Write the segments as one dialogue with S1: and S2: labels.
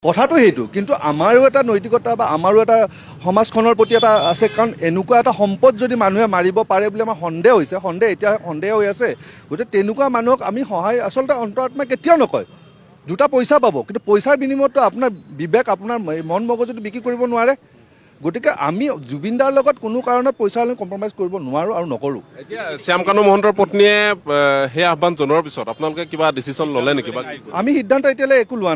S1: কথাটো সেইটো, কিন্তু আমাৰো এটা নৈতিকতা বা আমাৰো এটা সমাজখনৰ প্ৰতি এটা আছে, কাৰণ এনেকুৱা এটা সম্পদ যদি মানুহে মাৰিব পাৰে বুলি আমাৰ সন্দেহ হৈছে, এতিয়া সন্দেহ হৈ আছে। গতিকে তেনেকুৱা মানুহক আমি সহায় আচলতে অন্তৰাত্মাই কেতিয়াও নকয়। দুটা পইচা পাব, কিন্তু পইচাৰ বিনিময়ততো আপোনাৰ বিবেক, আপোনাৰ মন মগজুটো বিক্ৰী কৰিব নোৱাৰে। গতিকে আমি জুবিনদাৰ লগত কোনো কাৰণত পইচা হ'লে কম্প্ৰমাইজ কৰিব নোৱাৰোঁ আৰু নকৰোঁ।
S2: এতিয়া শ্যামকানু মহন্তৰ পত্নীয়ে সেই আহ্বান জনোৱাৰ পিছত আপোনালোকে কিবা ডিচিশ্যন ল'লে নেকি?
S1: আমি সিদ্ধান্ত এতিয়ালৈ একো লোৱা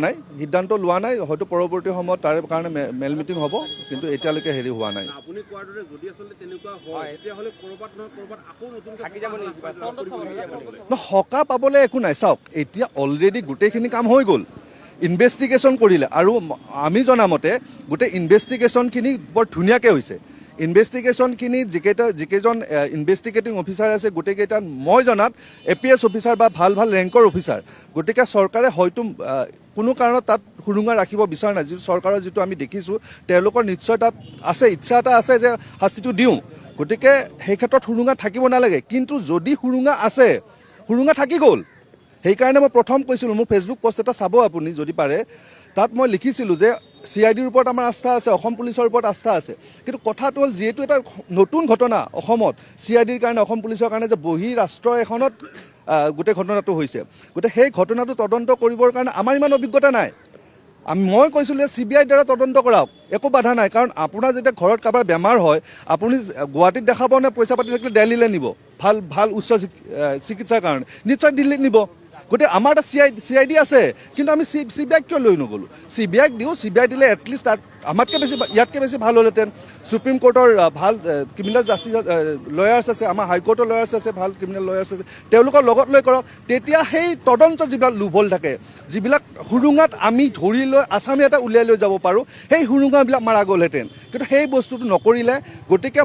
S1: নাই, হয়তো পৰৱৰ্তী সময়ত তাৰে কাৰণে মেল মিটিং হ'ব, কিন্তু এতিয়ালৈকে হেৰি হোৱা নাই।
S2: আপুনি কোৱাৰ দৰে যদি আচলতে তেনেকুৱা হয় তেতিয়াহ'লে ক'ৰবাত নহয় ক'ৰবাত আকৌ নতুন
S1: সকাহ পাবলৈ একো নাই। চাওক, এতিয়া অলৰেডি গোটেইখিনি কাম হৈ গ'ল, ইনভেষ্টিগেশ্যন কৰিলে, আৰু আমি জনামতে গোটেই ইনভেষ্টিগেশ্যনখিনি বৰ ধুনীয়াকৈ হৈছে। ইনভেষ্টিগেশ্যনখিনি যিকেইজন ইনভেষ্টিগেটিং অফিচাৰ আছে, গোটেইকেইটা মই জনাত APS অফিচাৰ বা ভাল ৰেংকৰ অফিচাৰ। গতিকে চৰকাৰে হয়তো কোনো কাৰণত তাত সুৰুঙা ৰাখিব বিচৰা নাই। যিটো চৰকাৰৰ যিটো আমি দেখিছোঁ, তেওঁলোকৰ নিশ্চয় তাত আছে, ইচ্ছা এটা আছে যে শাস্তিটো দিওঁ। গতিকে সেই ক্ষেত্ৰত সুৰুঙা থাকিব নালাগে, কিন্তু যদি সুৰুঙা আছে, সুৰুঙা থাকি গ'ল। সেইকাৰণে মই প্ৰথম কৈছিলোঁ, মোৰ ফেচবুক পোষ্ট এটা চাব আপুনি যদি পাৰে, তাত মই লিখিছিলোঁ যে CIDৰ ওপৰত আমাৰ আস্থা আছে, অসম পুলিচৰ ওপৰত আস্থা আছে। কিন্তু কথাটো হ'ল, যিহেতু এটা নতুন ঘটনা অসমত, CIDৰ কাৰণে, অসম পুলিচৰ কাৰণে যে ৰাষ্ট্ৰ এখনত গোটেই ঘটনাটো হৈছে, গতিকে সেই ঘটনাটো তদন্ত কৰিবৰ কাৰণে আমাৰ ইমান অভিজ্ঞতা নাই। মই কৈছিলোঁ যে CBIৰ দ্বাৰা তদন্ত কৰাওক, একো বাধা নাই। কাৰণ আপোনাৰ যেতিয়া ঘৰত কাৰোবাৰ বেমাৰ হয়, আপুনি গুৱাহাটীত দেখাব নে পইচা পাতি থাকিলে দিল্লীলৈ নিব ভাল উচ্চ চিকিৎসাৰ কাৰণে? নিশ্চয় দিল্লীত নিব। গতিকে আমাৰ এটা CID আছে, কিন্তু আমি CBIক কিয় লৈ নগ'লোঁ? CBIক দিওঁ, CBI দিলে এটলিষ্ট তাত আমাতকৈ বেছি, ইয়াতকৈ বেছি ভাল হ'লহেঁতেন। সুপ্ৰিম কোৰ্টৰ ভাল ক্ৰিমিনেল জাষ্টিচ লয়াৰ্ছ আছে, আমাৰ হাইকোৰ্টৰ লয়াৰ্ছ আছে, ভাল ক্ৰিমিনেল লয়াৰ্ছ আছে, তেওঁলোকৰ লগত লৈ কৰক। তেতিয়া সেই তদন্ত যিবিলাক লোভল থাকে, যিবিলাক সুৰুঙাত আমি ধৰি লৈ আসামী এটা উলিয়াই লৈ যাব পাৰোঁ, সেই সুৰুঙাবিলাক মাৰা গ'লহেঁতেন। কিন্তু সেই বস্তুটো নকৰিলে। গতিকে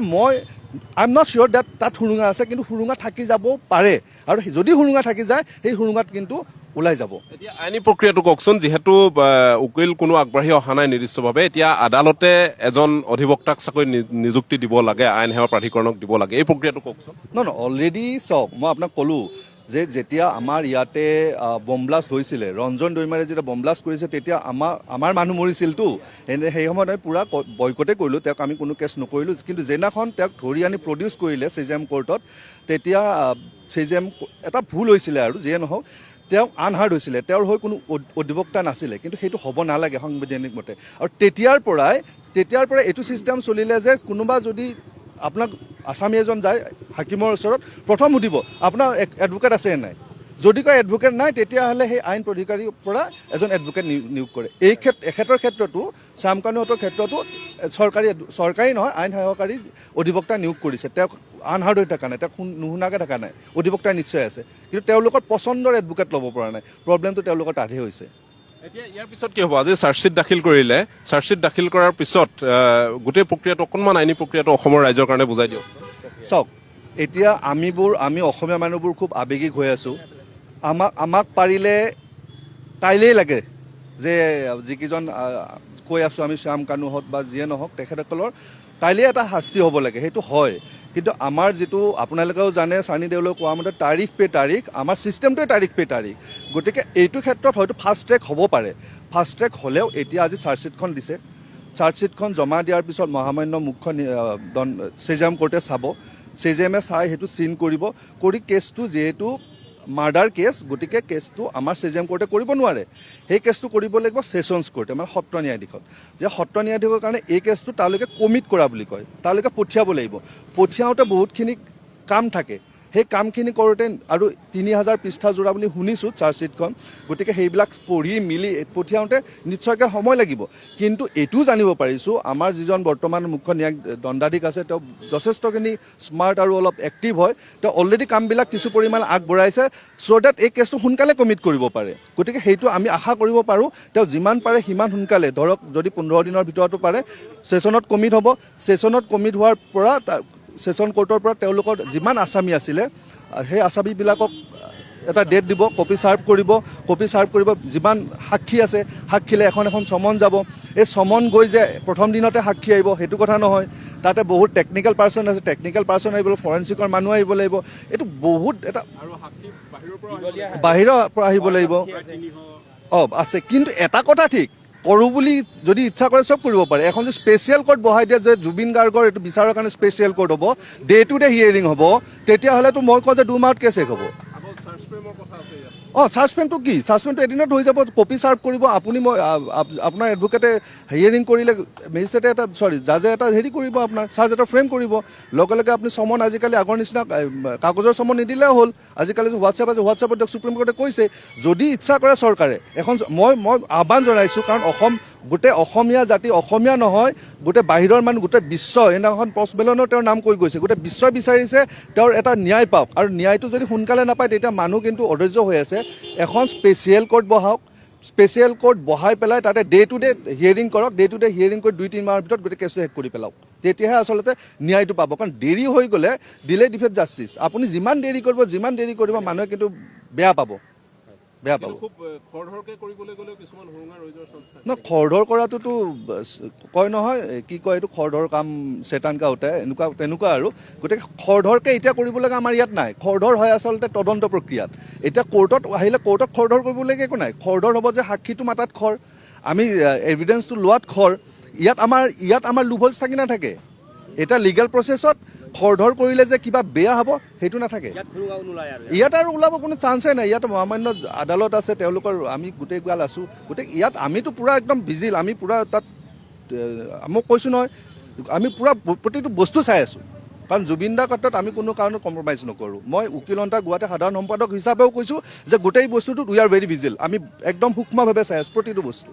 S1: I am not sure that তাত সুৰুঙা আছে, কিন্তু সুৰুঙা থাকি যাব পাৰে, আৰু যদি সুৰুঙা থাকি যায়, সেই সুৰুঙাত কিন্তু ওলাই যাব।
S2: এতিয়া আইনী প্ৰক্ৰিয়াটো কওকচোন, যিহেতু উকিল কোনো আগবাঢ়ি অহা নাই নিৰ্দিষ্টভাৱে, এতিয়া আদালতে এজন অধিবক্তাক চাকৰি নিযুক্তি দিব লাগে, আইন সেৱা প্ৰাধিকৰণক দিব লাগে, এই প্ৰক্ৰিয়াটো কওকচোন।
S1: অলৰেডি চাওক, মই আপোনাক ক'লোঁ যে যেতিয়া আমাৰ ইয়াতে বম ব্লাষ্ট হৈছিলে, ৰঞ্জন দৈমাৰে যেতিয়া বম ব্লাষ্ট কৰিছে, তেতিয়া আমাৰ মানুহ মৰিছিলতো। সেই সময়ত আমি পূৰা বয়কটে কৰিলোঁ, তেওঁক আমি কোনো কেছ নকৰিলোঁ। কিন্তু যেদিনাখন তেওঁক ধৰি আনি প্ৰডিউচ কৰিলে CJM কোৰ্টত, তেতিয়া CJM এটা ভুল হৈছিলে, আৰু যিয়ে নহওক তেওঁ আনহাৰ্ড হৈছিলে, তেওঁৰ হৈ কোনো অধিবক্তা নাছিলে। কিন্তু সেইটো হ'ব নালাগে সাংবিধানিক মতে। আৰু তেতিয়াৰ পৰাই এইটো ছিষ্টেম চলিলে যে কোনোবা যদি আপোনাক আসামী এজন যায় হাকিমৰ ওচৰত, প্ৰথম সুধিব আপোনাৰ এডভোকেট আছে নাই। যদি কয় এডভোকেট নাই, তেতিয়াহ'লে সেই আইন প্ৰাধিকাৰীৰ পৰা এজন এডভোকেট নিয়োগ কৰে। এখেতৰ ক্ষেত্ৰতো, শ্যামকানুহঁতৰ ক্ষেত্ৰতো চৰকাৰী নহয়, আইন সহায়কাৰী অধিবক্তা নিয়োগ কৰিছে। তেওঁক আনহাৰ্ড হৈ থকা নাই, তেওঁক নুশুনাকৈ থকা নাই, অধিবক্তা নিশ্চয় আছে। কিন্তু তেওঁলোকৰ পচন্দৰ এডভোকেট ল'ব পৰা নাই। প্ৰব্লেমটো তেওঁলোকৰ তাতহে হৈছে।
S2: এতিয়া ইয়াৰ পিছত কি হ'ব? আজি চাৰ্জশ্বিট দাখিল কৰিলে, চাৰ্জশ্বিট দাখিল কৰাৰ পিছত গোটেই প্ৰক্ৰিয়াটো, অকণমান আইনী প্ৰক্ৰিয়াটো অসমৰ ৰাইজৰ কাৰণে বুজাই দিয়ক।
S1: চাওক, এতিয়া আমি অসমীয়া মানুহবোৰ খুব আৱেগিক হৈ আছোঁ। আমাক পাৰিলে কাইলেই লাগে যে যিকেইজন কৈ আছোঁ আমি, শ্যামকানুহঁত বা যিয়ে নহওক, তেখেতসকলৰ কাইলৈ এটা শাস্তি হ'ব লাগে, সেইটো হয়। কিন্তু আমাৰ যিটো আপোনালোকেও জানে, চানি দেউলে কোৱা মতে তাৰিখ পে তাৰিখ, আমাৰ ছিষ্টেমটোৱে তাৰিখ পে তাৰিখ। গতিকে এইটো ক্ষেত্ৰত হয়তো ফাষ্ট ট্ৰেক হ'ব পাৰে। ফাষ্ট ট্ৰেক হ'লেও এতিয়া আজি চাৰ্জশ্বিটখন দিছে, চাৰ্জশ্বিটখন জমা দিয়াৰ পিছত মহামান্য মুখ্য CJM কোৰ্টে চাব, CJMে চাই সেইটো চিন কৰিব, কৰি কেছটো যিহেতু মাৰ্ডাৰ কেছ, গতিকে কেছটো আমাৰ CJM কোৰ্টে কৰিব নোৱাৰে। সেই কেছটো কৰিব লাগিব ছেছনছ কোৰ্টে, মানে সত্ৰ ন্যায়াধীশত। যে সত্ৰ ন্যায়াধীশৰ কাৰণে এই কেছটো তালৈকে কমিট কৰা বুলি কয়, তালৈকে পঠিয়াব লাগিব। পঠিয়াওঁতে বহুতখিনি কাম থাকে, সেই কামখিনি কৰোঁতে, আৰু 3000 পৃষ্ঠা জোৰা বুলি শুনিছোঁ চাৰ্জশ্বিটখন। গতিকে সেইবিলাক পঢ়ি মেলি পঠিয়াওঁতে নিশ্চয়কৈ সময় লাগিব। কিন্তু এইটোও জানিব পাৰিছোঁ, আমাৰ যিজন বৰ্তমান মুখ্য ন্যায়িক দণ্ডাধীশ আছে, তেওঁ যথেষ্টখিনি স্মাৰ্ট আৰু অলপ এক্টিভ হয়। তেওঁ অলৰেডি কামবিলাক কিছু পৰিমাণে আগবঢ়াইছে, চ' ডেট এই কেছটো সোনকালে কমিট কৰিব পাৰে। গতিকে সেইটো আমি আশা কৰিব পাৰোঁ, তেওঁ যিমান পাৰে সিমান সোনকালে, ধৰক যদি 15 দিনৰ ভিতৰতো পাৰে, ছেছনত কমিট হ'ব। ছেছনত কমিট হোৱাৰ পৰা ছেছন কোৰ্টৰ পৰা তেওঁলোকৰ যিমান আসামী আছিলে, সেই আসামীবিলাকক এটা ডেট দিব, কপি ছাৰ্ভ কৰিব। যিমান সাক্ষী আছে, সাক্ষীলে এখন চমন যাব। এই চমন গৈ যে প্ৰথম দিনতে সাক্ষী আহিব সেইটো কথা নহয়, তাতে বহুত টেকনিকেল পাৰ্চন আছে, টেকনিকেল পাৰ্চন আহিব, ফৰেঞ্চিকৰ মানুহ আহিব লাগিব। এইটো বহুত এটা বাহিৰৰ পৰা আহিব লাগিব। আছে, কিন্তু এটা কথা ঠিক, কৰোঁ বুলি যদি ইচ্ছা কৰে চব কৰিব পাৰে। এখন যে স্পেচিয়েল কোৰ্ট বহাই দিয়ে যে জুবিন গাৰ্গৰ এইটো বিচাৰৰ কাৰণে স্পেচিয়েল কোৰ্ট হ'ব, ডে টু ডে হিয়াৰিং হ'ব, তেতিয়াহ'লেতো মই কওঁ যে 2 মাহত কেছ শেষ হ'ব। ছাছপেণ্ডটো কি? ছাছপেণ্ডটো এদিনত হৈ যাব, কপি ছাৰ্ভ কৰিব আপুনি। মই আপোনাৰ এডভকেটে হিয়াৰিং কৰিলে মেজিষ্ট্ৰেটে এটা জাজে এটা হেৰি কৰিব, আপোনাৰ চাৰ্জ এটা ফ্ৰেম কৰিব, লগে লগে আপুনি চমন আজিকালি আগৰ নিচিনা কাগজৰ চমন নিদিলেও হ'ল। আজিকালি হোৱাটছএপত দিয়ক, সুপ্ৰিম কোৰ্টে কৈছে যদি ইচ্ছা কৰে চৰকাৰে এখন মই আহ্বান জনাইছোঁ, কাৰণ গোটেই অসমীয়া জাতি, অসমীয়া নহয় গোটেই বাহিৰৰ মানুহ, গোটেই বিশ্ব সেইদিনাখন পষ্টমেলনৰ তেওঁৰ নাম কৈ গৈছে, গোটেই বিশ্বই বিচাৰিছে তেওঁৰ এটা ন্যায় পাওক, আৰু ন্যায়টো যদি সোনকালে নাপায় তেতিয়া মানুহ কিন্তু অধৈৰ্য হৈ আছে। এখন স্পেচিয়েল কোৰ্ট বহাওক, স্পেচিয়েল কোৰ্ট বহাই পেলাই তাতে ডে টু ডে হিয়াৰিং কৰক, ডে টু ডে হিয়াৰিং কৰি 2-3 মাহৰ ভিতৰত গোটেই কেছটো শেষ কৰি পেলাওক, তেতিয়াহে আচলতে ন্যায়টো পাব। কাৰণ দেৰি হৈ গ'লে ডিলে ডিফেক্ট জাষ্টিছ, আপুনি যিমান দেৰি কৰিব মানুহে কিন্তু বেয়া পাব। খৰধৰ কৰাটোতো কয় নহয়, কি কয় এইটো খৰধৰ কাম চেতান কা হোতা হে, তেনেকুৱা আৰু। গতিকে খৰধৰকে এতিয়া কৰিবলগা আমাৰ ইয়াত নাই। খৰধৰ হয় আচলতে তদন্ত প্ৰক্ৰিয়াত। এতিয়া কোৰ্টত আহিলে কোৰ্টত খৰধৰ কৰিবলগীয়া একো নাই। খৰধৰ হ'ব যে সাক্ষীটো মাতাত খৰ, আমি এভিডেন্সটো লোৱাত খৰ। ইয়াত আমাৰ লুভলছ থাকি নাথাকে। এটা লিগেল প্ৰচেছত খৰধৰ কৰিলে যে কিবা বেয়া হ'ব সেইটো নাথাকে। ইয়াত আৰু ওলাব কোনো চান্সেই নাই। ইয়াত মহামান্য আদালত আছে, তেওঁলোকৰ আমি গোটেই গাল আছোঁ। গতিকে ইয়াত আমিতো পূৰা একদম ভিজিল, আমি পূৰা তাত মই কৈছোঁ নহয়, আমি পূৰা প্ৰতিটো বস্তু চাই আছোঁ। কাৰণ জুবিন দাৰ ক্ষেত্ৰত আমি কোনো কাৰণত কম্প্ৰমাইজ নকৰোঁ। মই উকিলন্তা গুৱাহাটী সাধাৰণ সম্পাদক হিচাপেও কৈছোঁ যে গোটেই বস্তুটোত উই আৰ ভেৰি ভিজিল, আমি একদম সূক্ষ্মভাৱে চাই আছোঁ প্ৰতিটো বস্তু।